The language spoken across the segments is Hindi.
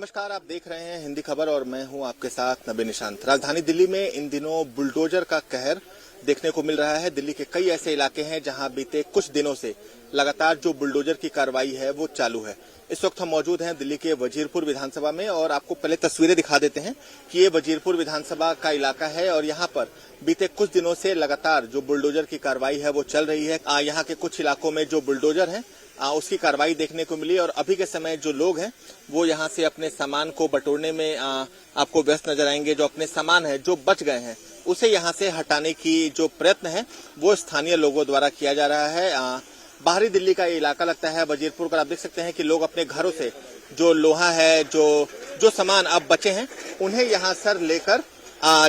नमस्कार, आप देख रहे हैं हिंदी खबर और मैं हूं आपके साथ नबी निशांत। राजधानी दिल्ली में इन दिनों बुलडोजर का कहर देखने को मिल रहा है। दिल्ली के कई ऐसे इलाके हैं जहां बीते कुछ दिनों से लगातार जो बुलडोजर की कार्रवाई है वो चालू है। इस वक्त हम मौजूद हैं दिल्ली के वजीरपुर विधानसभा में और आपको पहले तस्वीरें दिखा देते हैं कि ये वजीरपुर विधानसभा का इलाका है और यहाँ पर बीते कुछ दिनों से लगातार जो बुलडोजर की कार्रवाई है वो चल रही है। यहाँ के कुछ इलाकों में जो बुलडोजर है उसकी कार्रवाई देखने को मिली और अभी के समय जो लोग हैं वो यहाँ से अपने सामान को बटोरने में आपको व्यस्त नजर आएंगे। जो अपने सामान है जो बच गए हैं उसे यहाँ से हटाने की जो प्रयत्न है वो स्थानीय लोगों द्वारा किया जा रहा है। बाहरी दिल्ली का ये इलाका लगता है वजीरपुर का। आप देख सकते हैं कि लोग अपने घरों से जो लोहा है जो सामान अब बचे हैं उन्हें यहाँ सर लेकर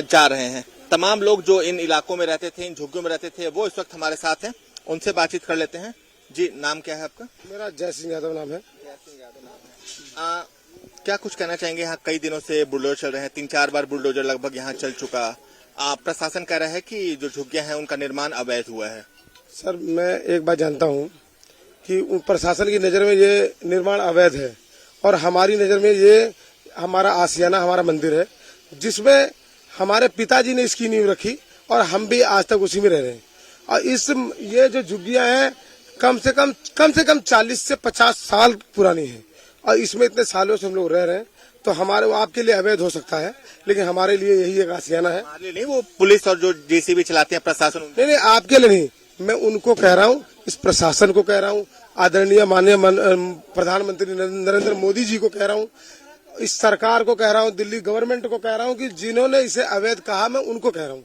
जा रहे हैं। तमाम लोग जो इन इलाकों में रहते थे, इन झुग्गियों में रहते थे, वो इस वक्त हमारे साथ हैं। उनसे बातचीत कर लेते हैं। जी, नाम क्या है आपका? मेरा जय सिंह यादव नाम है। जय सिंह यादव नाम है। क्या कुछ कहना चाहेंगे? यहाँ कई दिनों से बुलडोजर चल रहे हैं, 3-4 बार बुलडोजर लगभग यहाँ चल चुका। प्रशासन कह रहा है कि जो झुग्गियां हैं उनका निर्माण अवैध हुआ है। सर, मैं एक बात जानता हूँ कि प्रशासन की नज़र में ये निर्माण अवैध है और हमारी नज़र में ये हमारा आशियाना, हमारा मंदिर है जिसमें हमारे पिताजी ने इसकी नींव रखी और हम भी आज तक उसी में रह रहे हैं। और ये जो झुग्गियां हैं कम से कम 40 से 50 साल पुरानी है और इसमें इतने सालों से हम लोग रह रहे हैं। तो हमारे आपके लिए अवैध हो सकता है लेकिन हमारे लिए यही एक आशियाना है। हमारे लिए नहीं, वो पुलिस और जो जेसीबी चलाते हैं प्रशासन। नहीं, आपके लिए नहीं, मैं उनको कह रहा हूँ, इस प्रशासन को कह रहा हूँ, आदरणीय माननीय प्रधानमंत्री नरेंद्र मोदी जी को कह रहा हूँ, इस सरकार को कह रहा हूँ, दिल्ली गवर्नमेंट को कह रहा हूँ कि जिन्होंने इसे अवैध कहा मैं उनको कह रहा हूँ।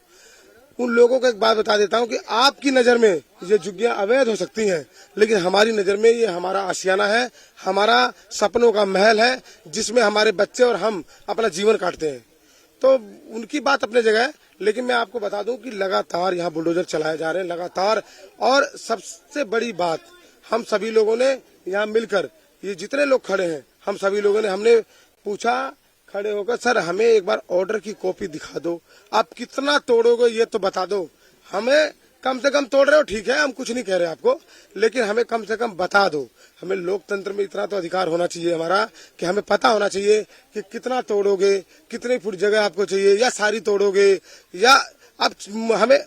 उन लोगों को एक बात बता देता हूँ कि आपकी नजर में ये झुग्गियां अवैध हो सकती हैं लेकिन हमारी नजर में ये हमारा आशियाना है, हमारा सपनों का महल है जिसमें हमारे बच्चे और हम अपना जीवन काटते हैं। तो उनकी बात अपने जगह है लेकिन मैं आपको बता दूं कि लगातार यहाँ बुलडोजर चलाए जा रहे हैं लगातार। और सबसे बड़ी बात, हम सभी लोगों ने यहाँ मिलकर, ये जितने लोग खड़े हैं हम सभी लोगों ने, हमने पूछा खड़े होकर, सर हमें एक बार ऑर्डर की कॉपी दिखा दो, आप कितना तोड़ोगे ये तो बता दो। हमें कम से कम तोड़ रहे हो ठीक है, हम कुछ नहीं कह रहे आपको, लेकिन हमें कम से कम बता दो। हमें लोकतंत्र में इतना तो अधिकार होना चाहिए हमारा कि हमें पता होना चाहिए कि कितना तोड़ोगे, कितने फुट जगह आपको चाहिए, या सारी तोड़ोगे या अब हमें।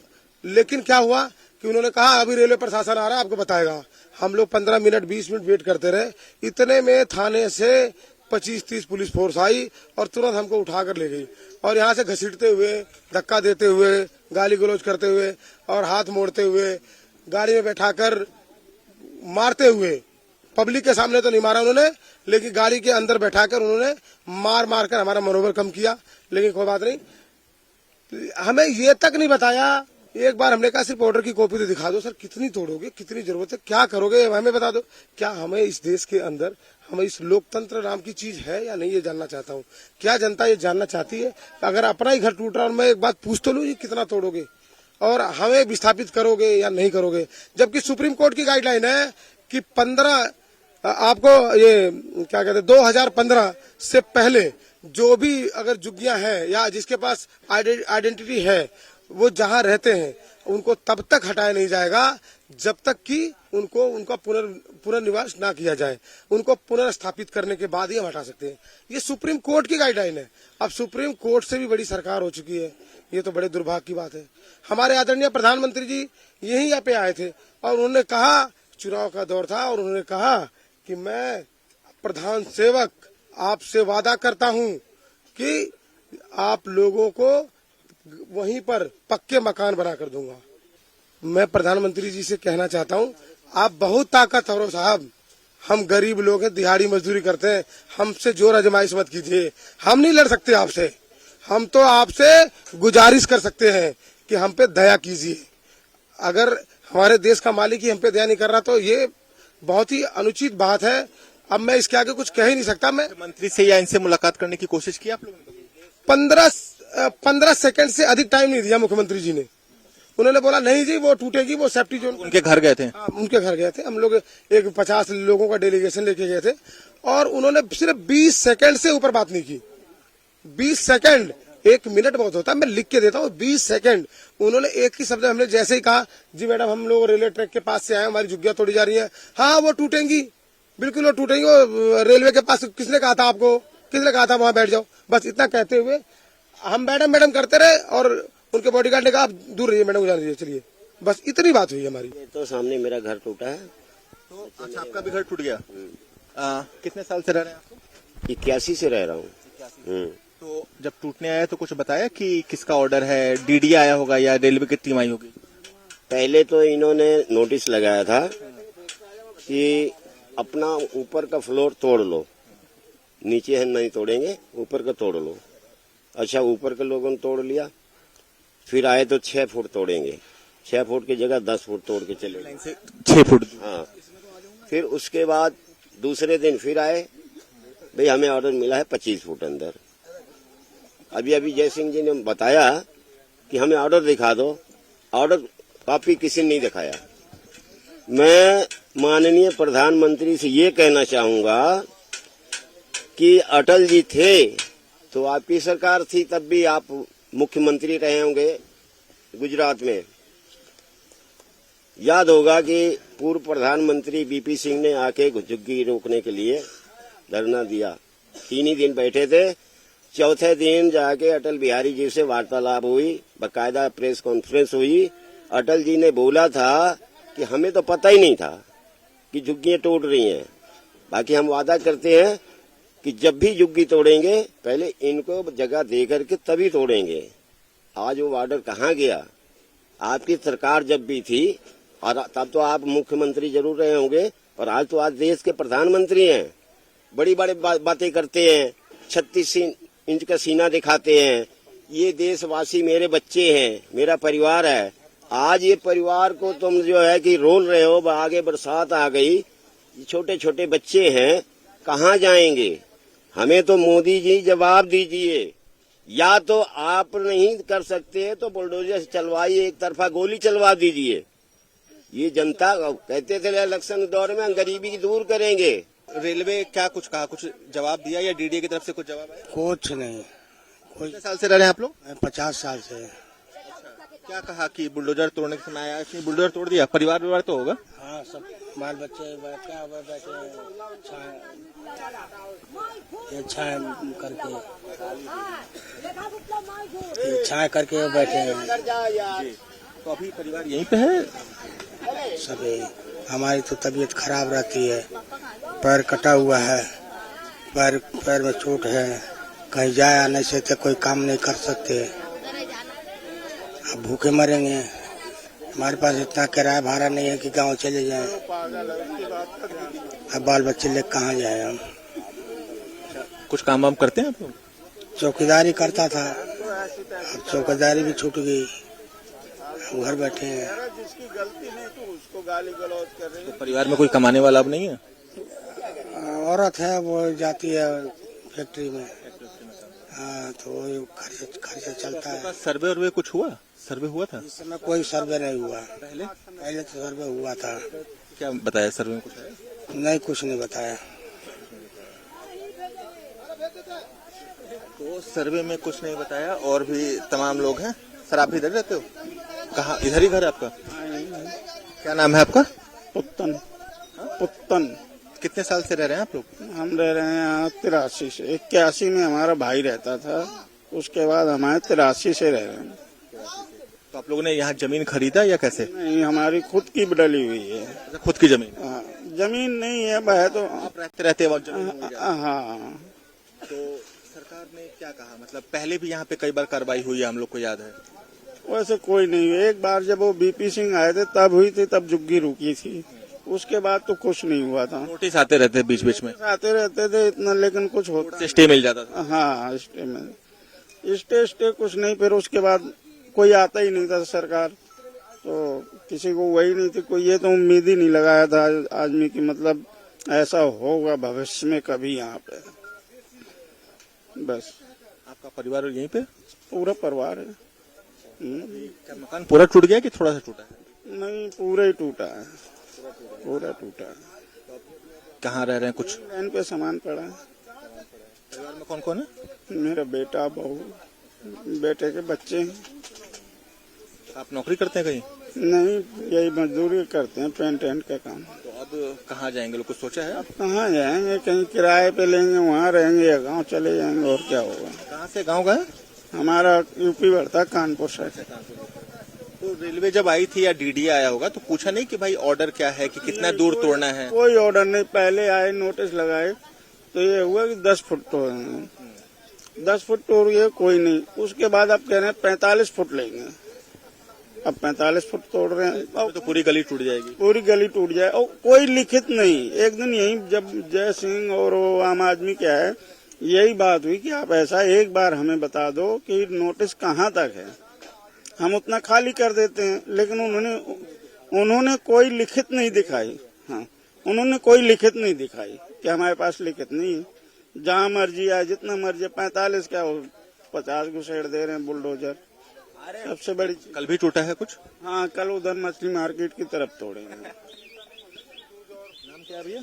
लेकिन क्या हुआ कि उन्होंने कहा अभी रेलवे प्रशासन आ रहा है आपको बताएगा। हम लोग 15 मिनट 20 मिनट वेट करते रहे। इतने में थाने से 25-30 पुलिस फोर्स आई और तुरंत हमको उठाकर ले गई और यहाँ से घसीटते हुए, धक्का देते हुए, गाली गलौज करते हुए और हाथ मोड़ते हुए, गाड़ी में बैठाकर मारते हुए, पब्लिक के सामने तो नहीं मारा उन्होंने लेकिन गाड़ी के अंदर बैठाकर उन्होंने मार कर हमारा मनोबल कम किया। लेकिन कोई बात नहीं, हमें ये तक नहीं बताया। एक बार हमने कहा सिर्फ ऑर्डर की कॉपी तो दिखा दो, सर कितनी तोड़ोगे, कितनी जरूरत है, क्या करोगे हमें बता दो। क्या हमें इस देश के अंदर, हमें इस लोकतंत्र नाम की चीज है या नहीं, ये जानना चाहता हूँ। क्या जनता ये जानना चाहती है? अगर अपना ही घर टूट रहा है और मैं एक बात पूछ तो लूँ, ये कितना तोड़ोगे और हमें विस्थापित करोगे या नहीं करोगे? जबकि सुप्रीम कोर्ट की गाइडलाइन है कि 15 आपको ये क्या कहते हैं 2015 से पहले जो भी अगर झुग्गियां हैं या जिसके पास आइडेंटिटी है वो जहां रहते हैं उनको तब तक हटाया नहीं जाएगा जब तक कि उनका पुनर्निवास ना किया जाए। उनको पुनर्स्थापित करने के बाद ही हम हटा सकते हैं। ये सुप्रीम कोर्ट की गाइडलाइन है। अब सुप्रीम कोर्ट से भी बड़ी सरकार हो चुकी है, ये तो बड़े दुर्भाग्य की बात है। हमारे आदरणीय प्रधानमंत्री जी यहीं यहाँ पे आए थे और उन्होंने कहा, चुनाव का दौर था और उन्होंने कहा कि मैं प्रधान सेवक आपसे वादा करता हूँ कि आप लोगों को वहीं पर पक्के मकान बना कर दूंगा। मैं प्रधानमंत्री जी से कहना चाहता हूं, आप बहुत ताकतवर हो साहब, हम गरीब लोग हैं, दिहाड़ी मजदूरी करते हैं, हमसे जोर आजमाइश मत कीजिए। हम नहीं लड़ सकते आपसे, हम तो आपसे गुजारिश कर सकते हैं कि हम पे दया कीजिए। अगर हमारे देश का मालिक ही हम पे दया नहीं कर रहा तो ये बहुत ही अनुचित बात है। अब मैं इसके आगे कुछ कह ही नहीं सकता। मैं मंत्री से या इनसे मुलाकात करने की कोशिश की आप लोगों ने? 15 सेकंड से अधिक टाइम नहीं दिया मुख्यमंत्री जी ने। उन्होंने बोला नहीं जी वो टूटेगी, वो सेफ्टी जोन। उनके घर गए थे? उनके घर गए थे। हम लोग एक 50 लोगों का डेलीगेशन लेके गए थे और उन्होंने सिर्फ 20 सेकंड से ऊपर बात नहीं की। 20 सेकंड, 1 मिनट बहुत होता है, मैं लिख के देता हूँ। 20 सेकंड उन्होंने एक ही शब्द, हमने जैसे ही कहा जी मैडम हम लोग रेलवे ट्रैक के पास से आए, हमारी झुग्गियां तोड़ी जा रही है। हाँ वो टूटेंगी, बिल्कुल वो टूटेंगी। वो रेलवे के पास, किसने कहा था आपको? किसने कहा था वहां बैठ जाओ? बस इतना कहते हुए हम मैडम मैडम करते रहे और उनके बॉडीगार्ड ने कहा आप दूर रहिए, मैडम को जाने दीजिए, चलिए। बस इतनी बात हुई हमारी। तो सामने मेरा घर टूटा है। तो अच्छा, आपका भी घर टूट गया। कितने साल से रह रहे हैं आप? 81 से रह रहा हूँ। तो जब टूटने आया तो कुछ बताया कि किसका ऑर्डर है? डीडी आया होगा या रेलवे की टीम आई होगी? पहले तो इन्होंने नोटिस लगाया था कि अपना ऊपर का फ्लोर तोड़ लो, नीचे है नहीं तोड़ेंगे, ऊपर का तोड़ लो। अच्छा, ऊपर के लोगों ने तोड़ लिया, फिर आए तो 6 फुट तोड़ेंगे, 6 फुट की जगह 10 फुट तोड़ के चले गए। 6 फुट? हाँ। फिर उसके बाद दूसरे दिन फिर आए, भाई हमें ऑर्डर मिला है 25 फुट अंदर। अभी जय सिंह जी ने बताया कि हमें ऑर्डर दिखा दो, ऑर्डर कॉपी किसी ने नहीं दिखाया। मैं माननीय प्रधानमंत्री से ये कहना चाहूंगा कि अटल जी थे तो आपकी सरकार थी, तब भी आप मुख्यमंत्री रहे होंगे गुजरात में। याद होगा कि पूर्व प्रधानमंत्री बीपी सिंह ने आके झुग्गी रोकने के लिए धरना दिया। 3 ही दिन बैठे थे, चौथे दिन जाके अटल बिहारी जी से वार्तालाप हुई, बकायदा प्रेस कॉन्फ्रेंस हुई। अटल जी ने बोला था कि हमें तो पता ही नहीं था कि झुग्गियां टूट रही हैं। बाकी हम वादा करते हैं कि जब भी झुग्गी तोड़ेंगे पहले इनको जगह दे करके तभी तोड़ेंगे। आज वो ऑर्डर कहाँ गया? आपकी सरकार जब भी थी, और तब तो आप मुख्यमंत्री जरूर रहे होंगे, और आज तो आज देश के प्रधानमंत्री हैं। बड़ी बड़ी बातें करते हैं, 36 इंच का सीना दिखाते हैं। ये देशवासी मेरे बच्चे हैं, मेरा परिवार है। आज ये परिवार को तुम जो है कि रोल रहे हो, आगे बरसात आ गई, छोटे छोटे बच्चे हैं, कहाँ जाएंगे? हमें तो मोदी जी जवाब दीजिए। या तो आप नहीं कर सकते तो बुलडोजर चलवाइए, एक तरफा गोली चलवा दीजिए। ये जनता कहते थे इलेक्शन दौर में हम गरीबी की दूर करेंगे। रेलवे क्या कुछ कहा? कुछ जवाब दिया या डीडी की तरफ से कुछ जवाब आया? कुछ नहीं। कितने साल से रह रहे हैं आप लोग? 50 साल से। क्या कहा कि बुलडोजर तोड़ने के समय आया? इसने बुलडोजर तोड़ दिया? परिवार तो होगा? हाँ, सब बाल बच्चे बैठे छाए करके बैठे हैं। तो अभी परिवार यहीं पे है? सभी। हमारी तो तबीयत खराब रहती है, पैर कटा हुआ है, पैर में चोट है, कहीं जाए आने से तो कोई काम नहीं कर सकते, अब भूखे मरेंगे। हमारे पास इतना किराया भाड़ा नहीं है कि गांव चले जाएं। अब बाल बच्चे लेकर कहाँ जाए हम? कुछ काम वाम करते हैं आप लोग? चौकीदारी करता था, अब चौकीदारी भी छूट गई, घर बैठे हैं। जिसकी गलती नहीं तो उसको गाली गलौज कर रहे हैं। तो परिवार में कोई कमाने वाला अब नहीं है? औरत है, वो जाती है फैक्ट्री में। हाँ, तो वो खर्चा चलता है। सर्वे वर्वे कुछ हुआ? सर्वे हुआ था? इस समय कोई सर्वे नहीं हुआ। पहले तो सर्वे हुआ था। क्या बताया सर्वे में? कुछ है? नहीं, कुछ नहीं बताया। तो सर्वे में कुछ नहीं बताया। और भी तमाम लोग हैं। सर, आप इधर रहते हो? कहाँ? इधर ही घर है आपका? क्या नाम है आपका? पुत्तन। कितने साल से रह रहे हैं आप लोग? हम रह रहे हैं यहाँ 83 से। 81 में हमारा भाई रहता था, उसके बाद हमारे 83 से रह रहे हैं। तो आप लोगों ने यहाँ जमीन खरीदा या कैसे? नहीं, हमारी खुद की डली हुई है। खुद की जमीन? हाँ, जमीन नहीं है, वह तो आप रहते वक्त जमीन मिल जाती है। हाँ। तो सरकार ने क्या कहा? मतलब पहले भी यहाँ पे कई बार कार्रवाई हुई है, हम लोग को याद है। वैसे कोई नहीं हुई। एक बार जब वो बीपी सिंह आए थे तब हुई थी, तब झुग्गी रुकी थी। उसके बाद तो कुछ नहीं हुआ था। नोटिस आते रहते बीच बीच में? आते रहते थे इतना, लेकिन कुछ होता से स्टे मिल जाता था? हाँ, स्टे में स्टे कुछ नहीं। फिर उसके बाद कोई आता ही नहीं था सरकार, तो किसी को वही नहीं थी कोई। ये तो उम्मीद ही नहीं लगाया था आदमी की, मतलब ऐसा होगा भविष्य में कभी यहाँ पे। बस। आपका परिवार यहीं पे? पूरा परिवार है। क्या मकान पूरा टूट गया कि थोड़ा सा टूटा है? नहीं, पूरा ही टूटा है, पूरा टूटा है। कहाँ रह रहे हैं? कुछ बहन पे सामान पड़ा है। परिवार में कौन कौन है? मेरा बेटा, बहू, बेटे के बच्चे हैं। आप नौकरी करते हैं कहीं? नहीं, यही मजदूरी करते हैं, पेंट एंट का काम। तो अब कहाँ जाएंगे लोग, कुछ सोचा है? कहाँ जाएंगे, कहीं किराए पे लेंगे, वहाँ रहेंगे या गाँव चले जाएंगे, और क्या होगा। कहाँ से गाँव गए? हमारा यूपी बढ़ता कानपुर साइड। तो रेलवे जब आई थी या डीडी आया होगा तो पूछा नहीं कि भाई ऑर्डर क्या है, कि कितना दूर तोड़ना है? कोई ऑर्डर नहीं, पहले आए नोटिस लगाए तो ये हुआ कि 10 फुट तोड़ेंगे, 10 फुट तोड़ गए, कोई नहीं। उसके बाद अब कह रहे हैं 45 फुट लेंगे, अब 45 फुट तोड़ रहे हैं, अब तो पूरी गली टूट जाएगी। पूरी गली टूट जाए। और कोई लिखित नहीं। एक दिन यही जब जय सिंह और वो आम आदमी क्या है, यही बात हुई कि आप ऐसा एक बार हमें बता दो कि नोटिस कहाँ तक है, हम उतना खाली कर देते हैं। लेकिन उन्होंने कोई लिखित नहीं दिखाई। हाँ, उन्होंने कोई लिखित नहीं दिखाई कि हमारे पास लिखित नहीं है। जहाँ मर्जी आए, जितना मर्जी, 45 क्या 50 घुसेड़ दे रहे हैं बुलडोजर। सबसे बड़ी कल भी टूटा है कुछ? हाँ, कल उधर मछली मार्केट की तरफ तोड़े हैं। नाम क्या है भैया?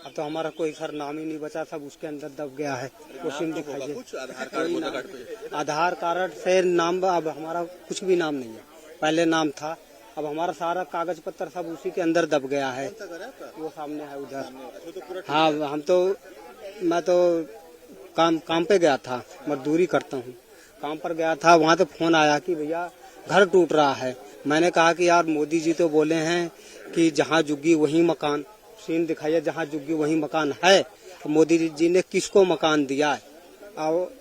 अब तो हमारा कोई सर नाम ही नहीं बचा, सब उसके अंदर दब गया है। क्वेश्चन दिखाइए, कुछ आधार कार्ड वोटर कार्ड पे? आधार कार्ड से नाम, अब हमारा कुछ भी नाम नहीं है। पहले नाम था, अब हमारा सारा कागज पत्र सब उसी के अंदर दब गया है। वो सामने है उधर। हाँ, मैं तो काम पे गया था, मजदूरी करता हूँ, काम पर गया था। वहाँ तो फोन आया कि भैया घर टूट रहा है। मैंने कहा कि यार मोदी जी तो बोले हैं कि जहाँ झुग्गी वहीं मकान, सीन दिखाइए, जहाँ झुग्गी वहीं मकान है। तो मोदी जी ने किसको मकान दिया है और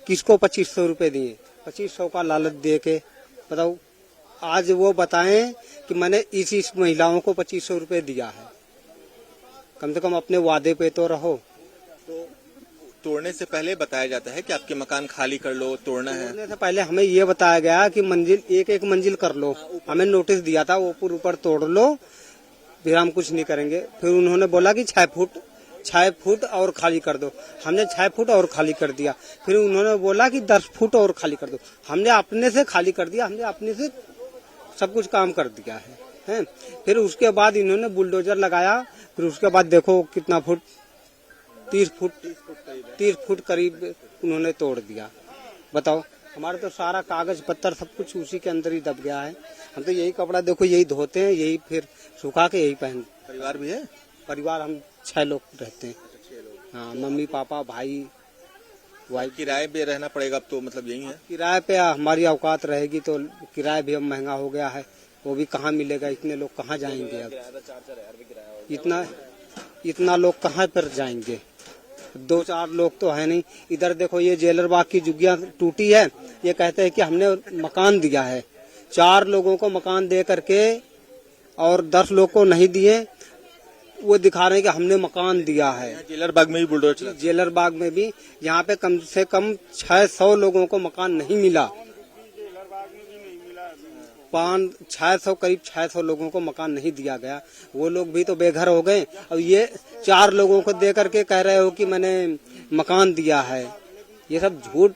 किसको 2500 रुपए दिए? 2500 का लालच दे के बताओ, आज वो बताएं कि मैंने इस महिलाओं को 2500 रुपए दिया है। कम से कम अपने वादे पे तो रहो। तो तोड़ने से पहले बताया जाता है कि आपके मकान खाली कर लो, तोड़ना है। तोड़ने से पहले हमें ये बताया गया कि मंजिल एक मंजिल कर लो। हमें नोटिस दिया था, ऊपर तोड़ लो, फिर हम कुछ नहीं करेंगे। फिर उन्होंने बोला कि 6 फुट और खाली कर दो। हमने 6 फुट और खाली कर दिया। फिर उन्होंने बोला कि 10 फुट और खाली कर दो। हमने अपने से खाली कर दिया, हमने अपने से सब कुछ काम कर दिया है। फिर उसके बाद इन्होंने बुलडोजर लगाया। फिर उसके बाद देखो कितना फुट, 30 फुट करीब उन्होंने तोड़ दिया। बताओ, हमारे तो सारा कागज पत्तर सब कुछ उसी के अंदर ही दब गया है। हम तो यही कपड़ा देखो यही धोते हैं, यही फिर सुखा के यही पहन। परिवार भी है? परिवार हम 6 लोग रहते हैं। हाँ, मम्मी पापा भाई वाइफ। किराए पे रहना पड़ेगा अब तो, मतलब यही है? किराए पे हमारी औकात रहेगी तो किराया भी अब महंगा हो गया है, वो भी कहाँ मिलेगा। इतने लोग कहाँ जाएंगे? अब इतना लोग कहाँ पर जाएंगे? 2-4 लोग तो है नहीं। इधर देखो ये जेलर बाग की झुग्गियां टूटी है, ये कहते हैं कि हमने मकान दिया है। 4 लोगों को मकान दे करके और 10 लोग को नहीं दिए, वो दिखा रहे हैं कि हमने मकान दिया है। जेलर बाग में भी बुलडोजर? जेलर बाग में भी, यहाँ पे कम से कम 600 लोगों को मकान नहीं मिला। 600 करीब 600 लोगों को मकान नहीं दिया गया। वो लोग भी तो बेघर हो गए। अब ये 4 लोगों को दे करके कह रहे हो कि मैंने मकान दिया है। ये सब झूठ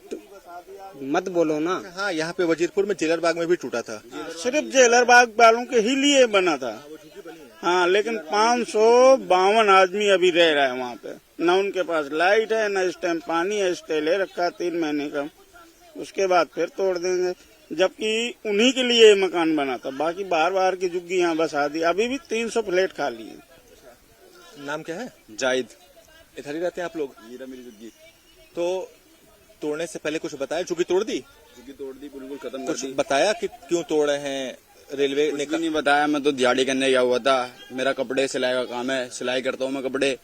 मत बोलो ना। हाँ, यहाँ पे वजीरपुर में जेलर बाग में भी टूटा था। सिर्फ जेलर बाग वालों के ही लिए बना था। हाँ, लेकिन 552 आदमी अभी रह रहा है वहाँ पे। न उनके पास लाइट है, न इस टाइम पानी है। स्टे ले रखा है 3 महीने का। उसके बाद फिर तोड़ देंगे, जबकि उन्हीं के लिए मकान बना था। बाकी बाहर की झुग्गी यहाँ बसा दी। अभी भी 300 फ्लैट खाली है। नाम क्या है? जाहिद। इधर ही रहते हैं आप लोग? ये मेरी झुग्गी। तो तोड़ने से पहले कुछ बताया? झुग्गी तोड़ दी? झुग्गी तोड़ दी, बिल्कुल खत्म कर कुछ दी। बताया कि क्यों तोड़ रहे हैं? रेलवे ने नहीं बताया। मैं तो दिहाड़ी करने गया हुआ था, मेरा कपड़े सिलाई का काम है, सिलाई करता हूँ मैं कपड़े।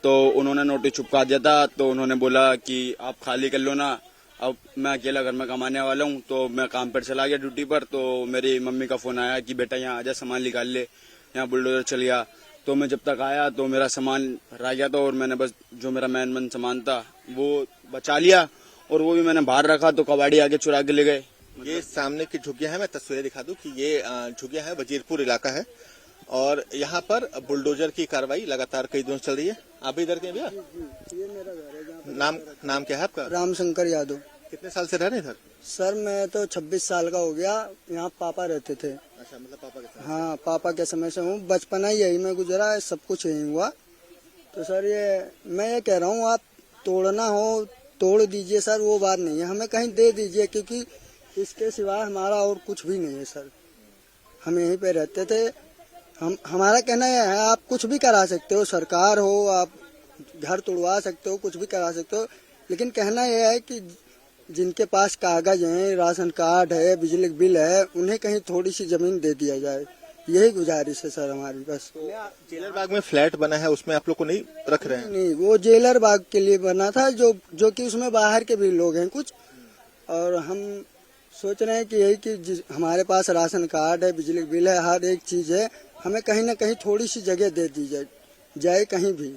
तो उन्होंने नोटिस चिपका दिया था, तो उन्होंने बोला कि आप खाली कर लो ना। अब मैं अकेला घर में कमाने वाला हूँ, तो मैं काम पर चला गया ड्यूटी पर। तो मेरी मम्मी का फोन आया कि बेटा यहाँ आजा, सामान निकाल ले, यहाँ बुलडोजर चल गया। तो मैं जब तक आया तो मेरा सामान रह गया था, और मैंने बस जो मेरा मेन सामान था वो बचा लिया, और वो भी मैंने बाहर रखा। तो कबाड़ी आगे चुरा के ले गए। ये सामने की झुग्गियां हैं, मैं तस्वीरें दिखा दूं कि ये झुग्गियां है, वजीरपुर इलाका है, और यहाँ पर बुलडोजर की कार्रवाई लगातार कई दिनों से चल रही है। आप भी इधर के हैं भैया? ये मेरा घर है। नाम क्या है आपका? रामशंकर यादव। कितने साल से रह रहे हैं इधर? सर मैं तो 26 साल का हो गया। यहाँ पापा रहते थे। अच्छा, मतलब पापा के साथ? हाँ, पापा के समय से हूँ। बचपना ही यही में गुजरा है, सब कुछ यही हुआ। तो सर मैं ये कह रहा हूँ, आप तोड़ना हो तोड़ दीजिए सर, वो बात नहीं है। हमें कहीं दे दीजिए, क्योंकि इसके सिवा हमारा और कुछ भी नहीं है सर। हम यहीं पे रहते थे। हमारा कहना यह है, आप कुछ भी करा सकते हो, सरकार हो, आप घर तोड़वा सकते हो, कुछ भी करा सकते हो, लेकिन कहना यह है कि जिनके पास कागज हैं, राशन कार्ड है, बिजली बिल है, उन्हें कहीं थोड़ी सी जमीन दे दिया जाए, यही गुजारिश है सर हमारी बस। जेलर बाग में फ्लैट बना है, उसमें आप लोग को नहीं रख रहे हैं? नहीं, वो जेलर बाग के लिए बना था, जो कि उसमें बाहर के भी लोग हैं कुछ, और हम सोच रहे हैं कि यही कि हमारे पास राशन कार्ड है, बिजली बिल है, हर एक चीज है, हमें कहीं ना कहीं थोड़ी सी जगह दे दी जाए कहीं भी,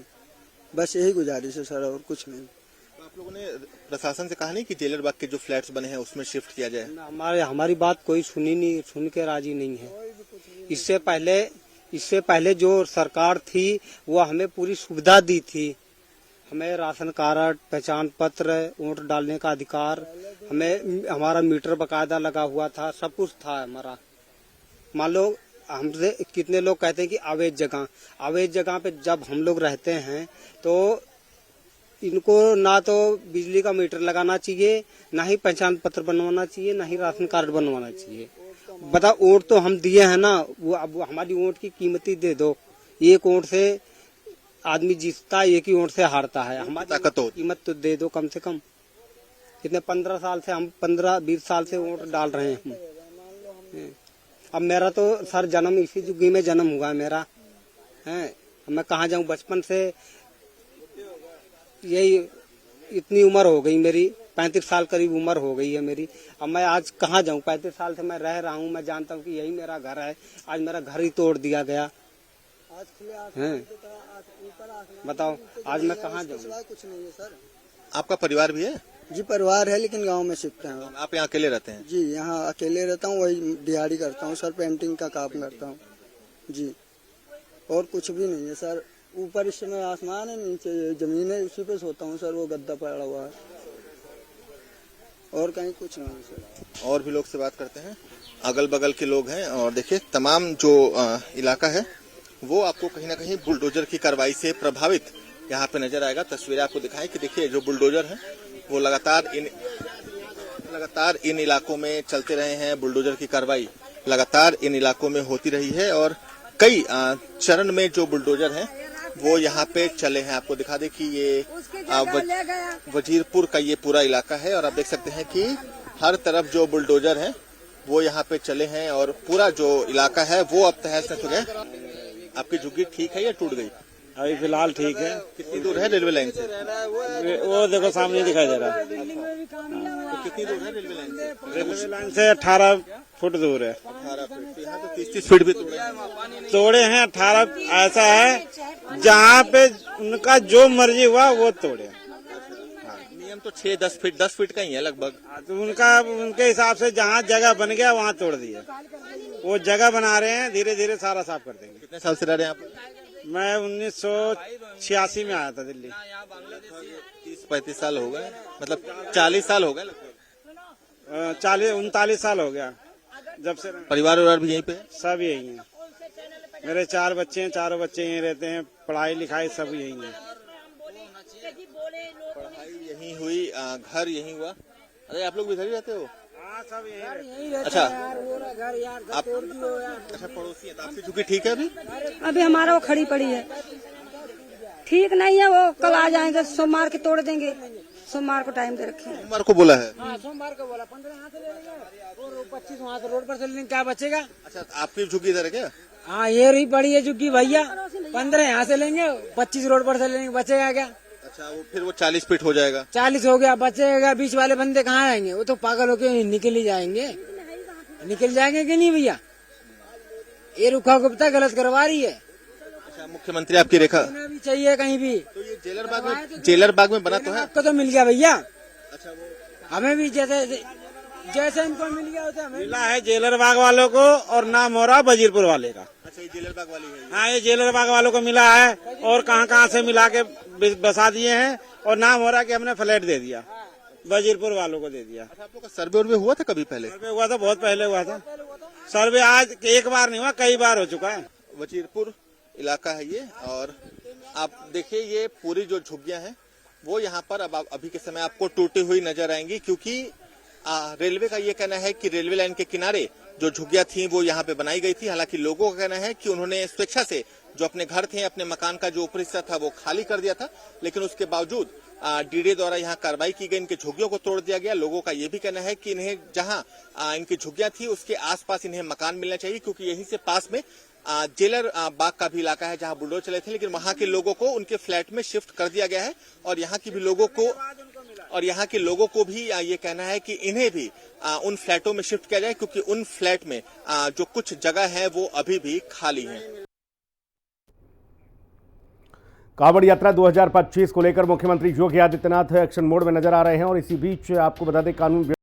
बस यही गुजारिश है सर, और कुछ नहीं। तो आप लोगों ने प्रशासन से कहा नहीं कि जेलर बाग के जो फ्लैट्स बने हैं उसमें शिफ्ट किया जाए? हमारी बात कोई सुन के राजी नहीं है। इससे पहले जो सरकार थी वो हमें पूरी सुविधा दी थी, हमें राशन कार्ड, पहचान पत्र, वोट डालने का अधिकार, हमें हमारा मीटर बकायदा लगा हुआ था, सब कुछ था हमारा। मान लो हमसे कितने लोग कहते हैं कि अवैध जगह पे जब हम लोग रहते हैं तो इनको ना तो बिजली का मीटर लगाना चाहिए, ना ही पहचान पत्र बनवाना चाहिए, ना ही राशन कार्ड बनवाना चाहिए। बताओ, वोट तो हम दिए हैं ना, वो अब हमारी वोट की कीमत ही दे दो। एक वोट से आदमी जीतता, एक ही वोट से हारता है, हमारी कीमत तो दे दो कम से कम। कितने 15 साल से हम 15-20 साल से वोट डाल रहे हैं हम। अब मेरा तो सर जन्म इसी जुग्गी में जन्म हुआ है मेरा, है, मैं कहाँ जाऊँ, बचपन से यही इतनी उम्र हो गई मेरी, 35 साल करीब उम्र हो गई है मेरी। अब मैं आज कहाँ जाऊँ, 35 साल से मैं रह रहा हूँ, मैं जानता हूँ कि यही मेरा घर है, आज मेरा घर ही तोड़ दिया गया है। बताओ आज मैं कहाँ जाऊँ? कुछ नहीं है सर। आपका परिवार भी है? जी परिवार है, लेकिन गांव में शिफ्ट है। आप यहाँ अकेले रहते हैं? जी यहाँ अकेले रहता हूँ, वही दिहाड़ी करता हूँ सर, पेंटिंग का काम करता हूँ जी, और कुछ भी नहीं है सर। ऊपर इस समय आसमान है, नीचे जमीन है, उसी पे सोता हूँ सर, वो गद्दा पड़ा हुआ है, और कहीं कुछ नहीं है सर। और भी लोग से बात करते हैं, अगल बगल के लोग हैं, और देखिए तमाम जो इलाका है वो आपको कहीं ना कहीं बुलडोजर की कार्रवाई से प्रभावित यहाँ पे नजर आएगा। तस्वीरें आपको दिखाएं कि देखिए जो बुलडोजर है वो लगातार इन इलाकों में चलते रहे हैं। बुलडोजर की कार्रवाई लगातार इन इलाकों में होती रही है, और कई चरण में जो बुलडोजर हैं वो यहाँ पे चले हैं। आपको दिखा दे कि ये वजीरपुर का ये पूरा इलाका है, और आप देख सकते हैं कि हर तरफ जो बुलडोजर है वो यहाँ पे चले हैं, और पूरा जो इलाका है वो अब तहस नहस हो गया। आपकी झुग्गी ठीक है या टूट गई? अभी फिलहाल ठीक है। कितनी दूर है रेलवे लाइन से? वो देखो सामने दिखाई दे रहा है। तो कितनी दूर है रेलवे लाइन से? रेलवे लाइन से 18 फुट दूर है। 18 फीट। यहाँ तो 30-30 फीट भी तोड़े हैं। 18 ऐसा है जहाँ पे उनका जो मर्जी हुआ वो तोड़े। नियम तो 6-10 फीट 10 फीट का ही है लगभग। तो उनके हिसाब से जहाँ जगह बन गया वहाँ तोड़ दिया। वो जगह बना रहे हैं, धीरे धीरे सारा साफ कर देंगे। कितने साल से रह रहे हैं आप? मैं 1986 में आया था दिल्ली। 30-35 साल हो गए, मतलब 40 साल हो गए लगभग। 39 साल हो गया जब से। परिवार भी यहीं पे है? सब यही है। मेरे 4 बच्चे हैं, चारों बच्चे यहीं रहते हैं, पढ़ाई लिखाई सब यही है। पढ़ाई यहीं हुई, घर यहीं हुआ। अरे आप लोग भी इधर ही रहते हो? हाँ सब यही। अच्छा, आप अच्छा पड़ोसी हैं, तो आपकी झुग्गी ठीक है अभी? अभी हमारा वो खड़ी पड़ी है, ठीक नहीं है। वो कल आ जाएंगे, सोमवार के तोड़ देंगे, सोमवार को टाइम दे रखे हैं। सोमवार को बोला है? हाँ सोमवार को बोला। 15 यहाँ से ले लेंगे और 25 वहाँ से रोड पर से लेंगे, क्या बचेगा? अच्छा, आपकी झुग्गी इधर है क्या? हाँ ये रही पड़ी है झुग्गी भैया। 15 यहाँ से लेंगे, 25 रोड पर से लेंगे, बचेगा क्या? अच्छा, वो फिर वो 40 फीट हो जाएगा। 40 हो गया, बचेगा। बीच वाले बंदे कहाँ आएंगे? वो तो पागल होके निकल ही जाएंगे। निकल जाएंगे कि नहीं भैया? ये रुखा गुप्ता गलत करवा रही है। अच्छा, मुख्यमंत्री आपकी रेखा भी चाहिए कहीं भी। तो ये जेलर बाग में बना तो है? आपको तो मिल गया भैया। अच्छा, वो हमें भी जैसे इनको मिल गया वैसे हमें मिला है जेलर बाग वालों को, और नाम हो रहा वजीरपुर वाले का। अच्छा, ये जेलर बाग वाली है? हाँ ये जेलर बाग वालों को मिला है, और कहाँ से मिला के बसा दिए हैं, और नाम हो रहा कि हमने फ्लैट दे दिया, वजीरपुर वालों को दे दिया। अच्छा, आप लोग का सर्वे उर्वे हुआ था कभी पहले? सर्वे हुआ था, बहुत पहले हुआ था सर्वे। आज एक बार नहीं हुआ, कई बार हो चुका है। वजीरपुर इलाका है ये, और आप देखिए ये पूरी जो झुग्गियां हैं वो यहाँ पर अब अभी के समय आपको टूटी हुई नजर आएंगी, क्योंकि रेलवे का ये कहना है कि रेलवे लाइन के किनारे जो झुग्गियां थी वो यहाँ पे बनाई गई थी। हालांकि लोगों का कहना है कि उन्होंने स्वेच्छा से जो अपने घर थे, अपने मकान का जो ऊपरी हिस्सा था वो खाली कर दिया था, लेकिन उसके बावजूद डीडे द्वारा यहाँ कार्रवाई की गई, इनके झुग्गियों को तोड़ दिया गया। लोगों का ये भी कहना है कि इन्हें जहां इनकी झुग्गियां थी उसके आसपास इन्हें मकान मिलना चाहिए, क्योंकि यहीं से पास में जेलर बाग का भी इलाका है जहां बुलडोजर चले थे, लेकिन वहां के लोगों को उनके फ्लैट में शिफ्ट कर दिया गया है। और यहाँ के लोगों को भी ये कहना है कि इन्हें भी उन फ्लैटों में शिफ्ट किया जाए, क्योंकि उन फ्लैट में जो कुछ जगह है वो अभी भी खाली है। कांवड़ यात्रा 2025 को लेकर मुख्यमंत्री योगी आदित्यनाथ एक्शन मोड में नजर आ रहे हैं और इसी बीच आपको बता दें कानून